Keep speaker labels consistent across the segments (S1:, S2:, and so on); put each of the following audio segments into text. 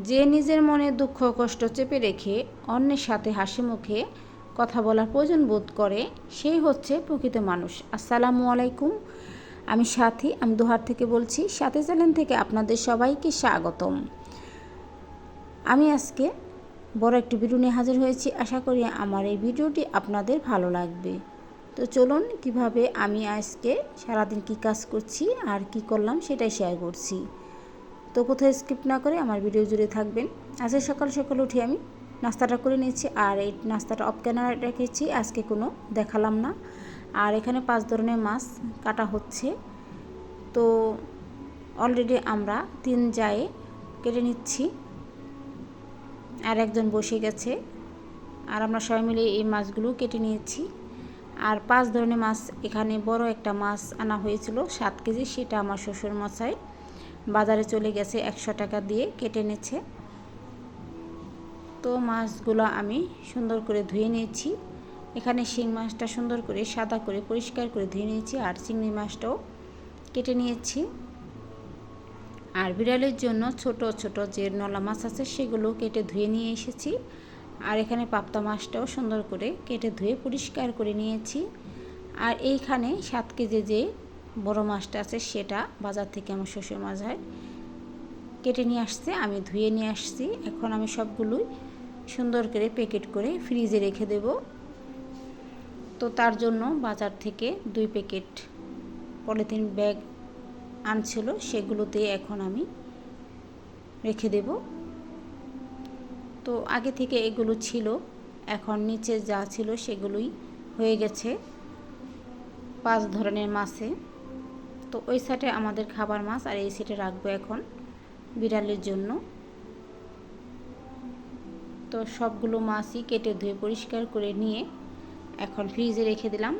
S1: যে নিজের মনে দুঃখ কষ্ট চেপে রেখে অন্যের সাথে হাসি মুখে কথা বলার প্রয়োজন বোধ করে সেই হচ্ছে প্রকৃত মানুষ। আসসালামু আলাইকুম, আমি সাথী, আমি দোহার থেকে বলছি। সাথী চ্যানেল থেকে আপনাদের সবাইকে স্বাগতম। আমি আজকে বড় একটি ভিডিও নিয়ে হাজির হয়েছি। আশা করি আমার এই ভিডিওটি আপনাদের ভালো লাগবে। তো চলুন কিভাবে আমি আজকে সারাদিন কি কাজ করছি আর কি করলাম সেটাই শেয়ার করছি। তো কোথাও স্কিপ না করে আমার ভিডিও জুড়ে থাকবেন। আজকে সকাল সকাল উঠে আমি নাস্তাটা করে নিয়েছি, আর এই নাস্তাটা অফ ক্যামেরা রেখেছি, আজকে কোনো দেখালাম না। আর এখানে 5 ধরনের মাছ কাটা হচ্ছে। তো অলরেডি আমরা 3 জায়ে কেটে নিচ্ছি, আর একজন বসে গেছে, আর আমরা সবাই মিলে এই মাছগুলো কেটে নিয়েছি। আর 5 ধরনের মাছ, এখানে বড় একটা মাছ আনা হয়েছিল 7 কেজি, সেটা আমার শ্বশুর মশাই বাজারে চলে গেছে 100 টাকা দিয়ে কেটে এনেছে। তো মাছগুলো আমি সুন্দর করে ধুয়ে নিয়েছি। এখানে শিং মাছটা সুন্দর করে সাদা করে পরিষ্কার করে ধুয়ে নিয়েছি, আর চিংড়ি মাছটাও কেটে নিয়েছি। আর বিড়ালের জন্য ছোট ছোট যে নলা মাছ আছে সেগুলো কেটে ধুয়ে নিয়ে এসেছি। আর এখানে পাবদা মাছটাও সুন্দর করে কেটে ধুয়ে পরিষ্কার করে নিয়েছি। আর এইখানে 7 কেজি যে বড় মাছটা আছে সেটা বাজার থেকে আমার শ্বশুর মশাই কেটে নিয়ে আসছে, আমি ধুয়ে নিয়ে আসছি। এখন আমি সবগুলোই সুন্দর করে প্যাকেট করে ফ্রিজে রেখে দেব। তো তার জন্য বাজার থেকে 2 প্যাকেট পলিথিন ব্যাগ আনছিল, সেগুলোতে এখন আমি রেখে দেব। তো আগে থেকে এগুলো ছিল, এখন নিচে যা ছিল সেগুলোই হয়ে গেছে 5 ধরনের মাছে। তো ওই সাইডে আমাদের খাবার মাছ, আর এই সাইডে রাখবো এখন বিড়ালের জন্য। তো সবগুলো মাছই কেটে ধুয়ে পরিষ্কার করে নিয়ে এখন ফ্রিজে রেখে দিলাম।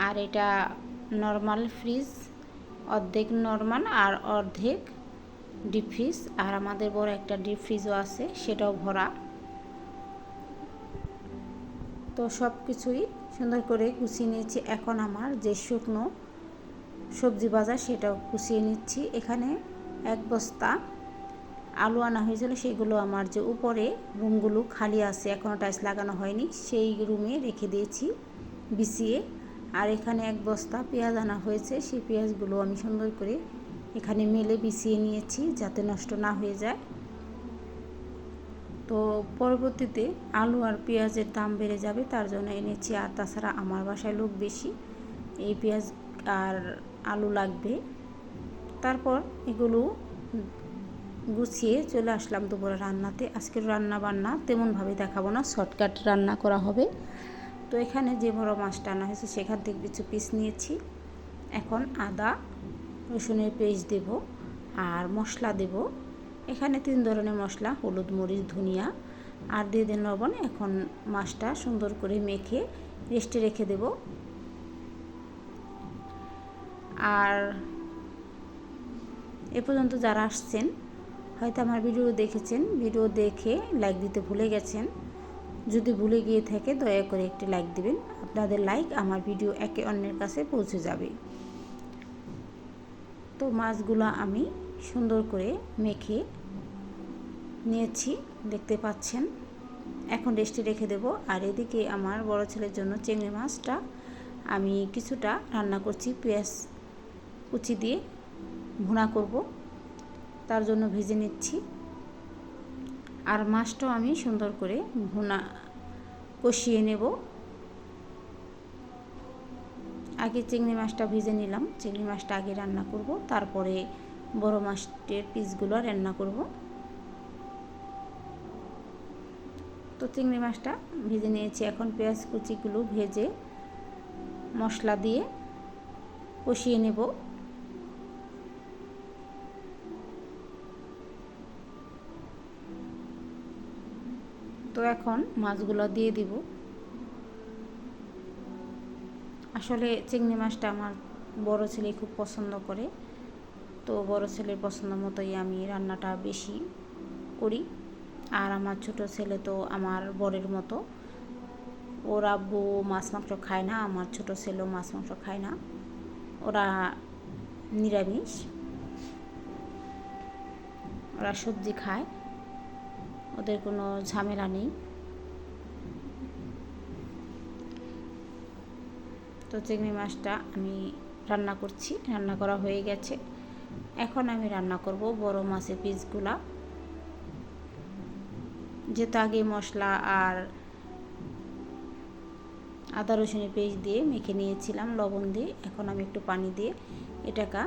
S1: আর এটা নর্মাল ফ্রিজ, অর্ধেক নর্মাল আর অর্ধেক ডিপ ফ্রিজ। আর আমাদের বড় একটা ডিপ ফ্রিজও আছে, সেটাও ভরা। তো সব কিছুই সুন্দর করে গুছিয়ে নিয়েছি। এখন আমার যে শুকনো সবজি বাজার সেটাও গুছিয়ে নিচ্ছি। এখানে 1 বস্তা আলু আনা হয়েছিল, সেগুলো আমার যে উপরে রুমগুলো খালি আছে, এখনও টাইলস লাগানো হয়নি, সেই রুমে রেখে দিয়েছি বিছিয়ে। আর এখানে 1 বস্তা পেঁয়াজ আনা হয়েছে, সেই পেঁয়াজগুলো আমি সুন্দর করে এখানে মেলে বিছিয়ে নিয়েছি যাতে নষ্ট না হয়ে যায়। তো পরবর্তীতে আলু আর পেঁয়াজের দাম বেড়ে যাবে, তার জন্য এনেছি। আর তাছাড়া আমার বাসায় লোক বেশি, এই পেঁয়াজ আর আলু লাগবে। তারপর এগুলো গুছিয়ে চলে আসলাম দুপুরে রান্নাতে। আজকের রান্না বান্না তেমনভাবে দেখাবো না, শর্টকাট রান্না করা হবে। তো এখানে যে বড় মাছটা আনা হয়েছে সেখান থেকে কিছু পিস নিয়েছি। এখন আদা রসুনের পেস্ট দেব আর মশলা দেব। এখানে 3 ধরনের মশলা, হলুদ, মরিচ, ধনিয়া, আর দিয়ে দেন লবণ। এখন মাছটা সুন্দর করে মেখে রেস্টে রেখে দেব। আর এ পর্যন্ত যারা আসছেন হয়তো আমার ভিডিও দেখেছেন, ভিডিও দেখে লাইক দিতে ভুলে গেছেন। যদি ভুলে গিয়ে থাকে দয়া করে একটি লাইক দিবেন। আপনাদের লাইক আমার ভিডিও একে অন্যের কাছে পৌঁছে যাবে। তো মাছগুলো আমি সুন্দর করে মেখে নিয়েছি, দেখতে পাচ্ছেন। এখন রেস্টে রেখে দেব। আর এদিকে আমার বড় ছেলের জন্য চিংড়ি মাছটা আমি কিছুটা রান্না করছি, পেঁয়াজ কুচি দিয়ে ভুনা করব, তার জন্য ভেজে নিচ্ছি। আর মাছটাও আমি সুন্দর করে ভুনা কষিয়ে নেব। আগে চিংড়ি মাছটা ভেজে নিলাম, চিংড়ি মাছটা আগে রান্না করব, তারপরে বড় মাছের পিসগুলো রান্না করব। তো চিংড়ি মাছটা ভেজে নিয়েছি, এখন পেঁয়াজ কুচিগুলো ভেজে মশলা দিয়ে কষিয়ে নেব। তো এখন মাছগুলো দিয়ে দিব। আসলে চিংড়ি মাছটা আমার বড় ছেলে খুব পছন্দ করে, তো বড় ছেলের পছন্দ মতোই আমি রান্নাটা বেশি করি। আর আমার ছোট ছেলে তো আমার বরের মতো, ওর আব্বু মাছ মাংস খায় না, আমার ছোট ছেলেও মাছ মাংস খায় না, ওরা নিরামিষ, ওরা সবজি খায়। ওদের কোনো ঝামেলা নেই। তো চিংড়ি মাছটা আমি রান্না করছি, রান্না করা হয়ে গেছে। এখন আমি রান্না করব বড় মাছের পিসগুলা। যেহেতু আগে মশলা আর আদা রসুনের পেস্ট দিয়ে মেখে নিয়েছিলাম লবণ দিয়ে, এখন আমি একটু পানি দিয়ে এটাকে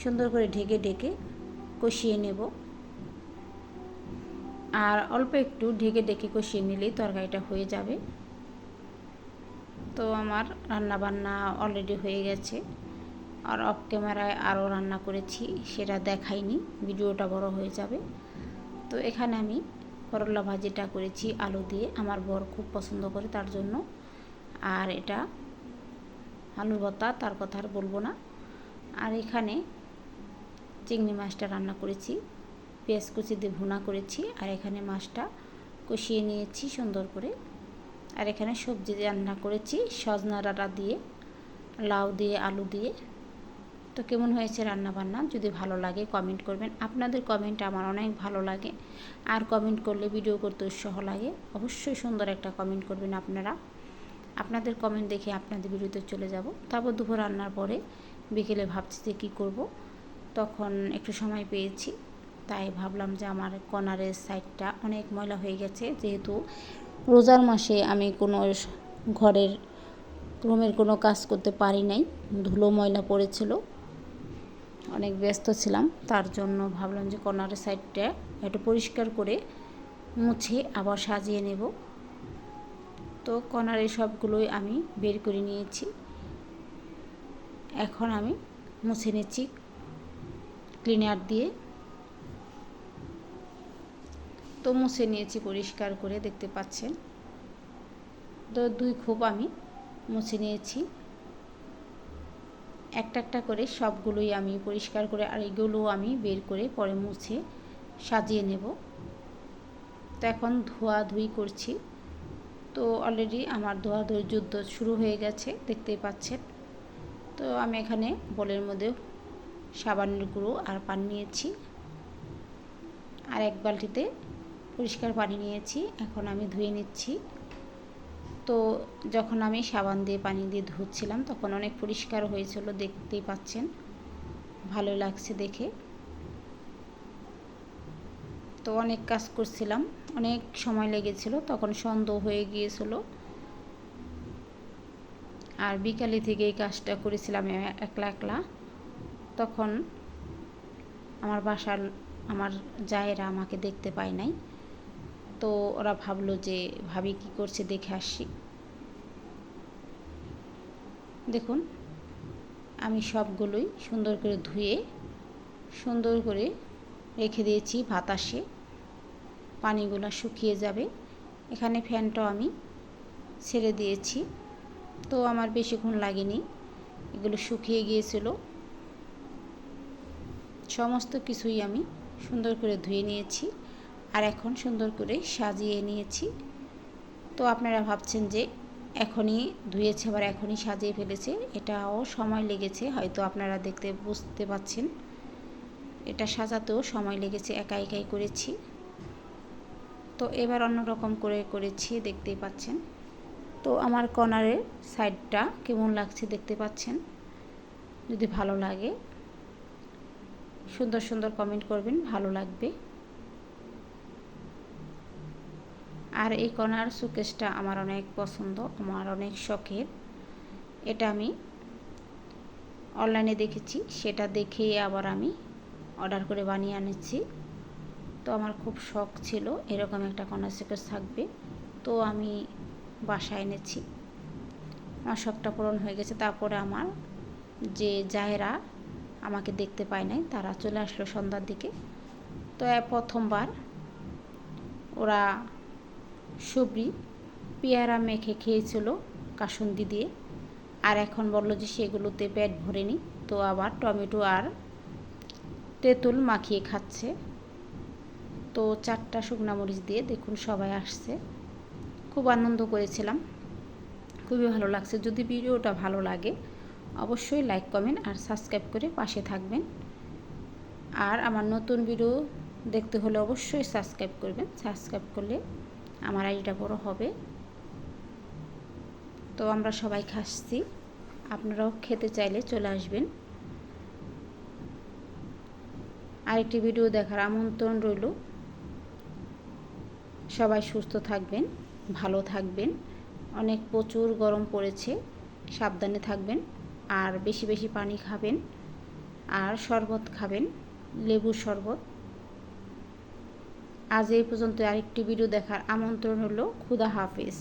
S1: সুন্দর করে ঢেকে ঢেকে কষিয়ে নেব। আর অল্প একটু ঢেকে ঢেকে কষিয়ে নিলেই তরকারিটা হয়ে যাবে। তো আমার রান্না বান্না অলরেডি হয়ে গেছে। আর অফ ক্যামেরায় আরও রান্না করেছি, সেটা দেখাইনি, ভিডিওটা বড় হয়ে যাবে। তো এখানে আমি করলা ভাজিটা করেছি আলু দিয়ে, আমার বর খুব পছন্দ করে তার জন্য। আর এটা আলু ভর্তা, তার কথা আর বলবো না। আর এখানে চিংড়ি মাছটা রান্না করেছি, পেঁয়াজ কুচি দিয়ে ভুনা করেছি। আর এখানে মাছটা কষিয়ে নিয়েছি সুন্দর করে। আর এখানে সবজি রান্না করেছি সজনা ডাঁটা দিয়ে, লাউ দিয়ে, আলু দিয়ে। তো কেমন হয়েছে রান্না বান্না? যদি ভালো লাগে কমেন্ট করবেন, আপনাদের কমেন্ট আমার অনেক ভালো লাগে। আর কমেন্ট করলে ভিডিও করতে উৎসাহ লাগে। অবশ্যই সুন্দর একটা কমেন্ট করবেন আপনারা। আপনাদের কমেন্ট দেখে আপনাদের ভিডিওতে চলে যাব। তারপর দুপুর রান্নার পরে বিকেলে ভাবছি যে কী করব, তখন একটু সময় পেয়েছি, তাই ভাবলাম যে আমার কর্নারের সাইডটা অনেক ময়লা হয়ে গেছে। যেহেতু রোজার মাসে আমি কোনো ঘরের রুমের কোনো কাজ করতে পারি নাই, ধুলো ময়লা পড়েছিল, অনেক ব্যস্ত ছিলাম, তার জন্য ভাবলাম যে কর্নারের সাইডটা একটু পরিষ্কার করে মুছে আবার সাজিয়ে নেব। তো কর্নারের সবগুলোই আমি বের করে নিয়েছি। এখন আমি মুছে নিচ্ছি ক্লিনার দিয়ে। তো মুছে নিয়েছি পরিষ্কার করে, দেখতে পাচ্ছেন। তো 2 খোপ আমি মুছে নিয়েছি, একটা একটা করে সবগুলোই আমি পরিষ্কার করে, আর এগুলো আমি বের করে পরে মুছে সাজিয়ে নেব। তো এখন ধোয়াধুয়ি করছি। তো অলরেডি আমার ধোয়াধুয়ির যুদ্ধ শুরু হয়ে গেছে, দেখতেই পাচ্ছেন। তো আমি এখানে বোলের মধ্যে সাবানের গুঁড়ো আর পানি নিয়েছি, আর এক বালতিতে পরিষ্কার পানি নিয়েছি। এখন আমি ধুয়ে নিচ্ছি। তো যখন আমি সাবান দিয়ে পানি দিয়ে ধুচ্ছিলাম তখন অনেক পরিষ্কার হয়েছিল, দেখতেই পাচ্ছেন, ভালো লাগছে দেখে। তো অনেক কাজ করছিলাম, অনেক সময় লেগেছিল, তখন সন্ধ্যা হয়ে গিয়েছিল। আর বিকালে থেকে এই কাজটা করেছিলাম একলা একলা। তখন আমার বাসার আমার জায়েরা আমাকে দেখতে পায় নাই, তো ওরা ভাবলো যে ভাবি কি করছে দেখে আসি। দেখুন আমি সবগুলোই সুন্দর করে ধুয়ে সুন্দর করে রেখে দিয়েছি বাতাসে, পানিগুলো শুকিয়ে যাবে। এখানে ফ্যানটাও আমি ছেড়ে দিয়েছি। তো আমার বেশিক্ষণ লাগেনি, এগুলো শুকিয়ে গিয়েছিল। সমস্ত কিছুই আমি সুন্দর করে ধুয়ে নিয়েছি, আর এখন সুন্দর করে সাজিয়ে নিয়েছি। তো আপনারা ভাবছেন যে এখনই ধুয়েছে আবার এখনই সাজিয়ে ফেলেছে, এটাও সময় লেগেছে, হয়তো আপনারা দেখতে বুঝতে পাচ্ছেন। এটা সাজাতেও সময় লেগেছে, একা একাই করেছি। তো এবার অন্যরকম করে করেছি, দেখতেই পাচ্ছেন। তো আমার কর্নারের সাইডটা কেমন লাগছে দেখতে পাচ্ছেন। যদি ভালো লাগে সুন্দর সুন্দর কমেন্ট করবেন, ভালো লাগবে। আর এই কর্নার শোকেসটা আমার অনেক পছন্দ, আমার অনেক শখের। এটা আমি অনলাইনে দেখেছি, সেটা দেখেই আবার আমি অর্ডার করে বানিয়ে আনেছি। তো আমার খুব শখ ছিল এরকম একটা কর্নার শোকেস থাকবে, তো আমি বাসায় এনেছি। আমার শখটা পূরণ হয়ে গেছে। তারপরে আমার যে জায়েরা আমাকে দেখতে পায় নাই, তারা চলে আসলো সন্ধ্যার দিকে। তো প্রথমবার ওরা সবরি পেয়ারা মেখে খেয়েছিল কাসুন্দি দিয়ে, আর এখন বললো যে সেগুলোতে পেট ভরেনি, তো আবার টমেটো আর তেঁতুল মাখিয়ে খাচ্ছে। তো 4টা শুকনো মরিচ দিয়ে দেখুন সবাই আসছে, খুব আনন্দ করেছিলাম, খুবই ভালো লাগছে। যদি ভিডিওটা ভালো লাগে অবশ্যই লাইক কমেন্ট আর সাবস্ক্রাইব করে পাশে থাকবেন। আর আমার নতুন ভিডিও দেখতে হলে অবশ্যই সাবস্ক্রাইব করবেন। সাবস্ক্রাইব করলে আমার আইডিটা বড় হবে। তো আমরা সবাই খাচ্ছি, আপনারাও খেতে চাইলে চলে আসবেন। আরেকটি ভিডিও দেখার আমন্ত্রণ রইল। সবাই সুস্থ থাকবেন, ভালো থাকবেন। অনেক প্রচুর গরম পড়েছে, সাবধানে থাকবেন। আর বেশি বেশি পানি খাবেন, আর শরবত খাবেন, লেবুর শরবত। আজ এই পর্যন্ত। আরেকটি ভিডিও দেখার আমন্ত্রণ হলো। খুদা হাফেজ।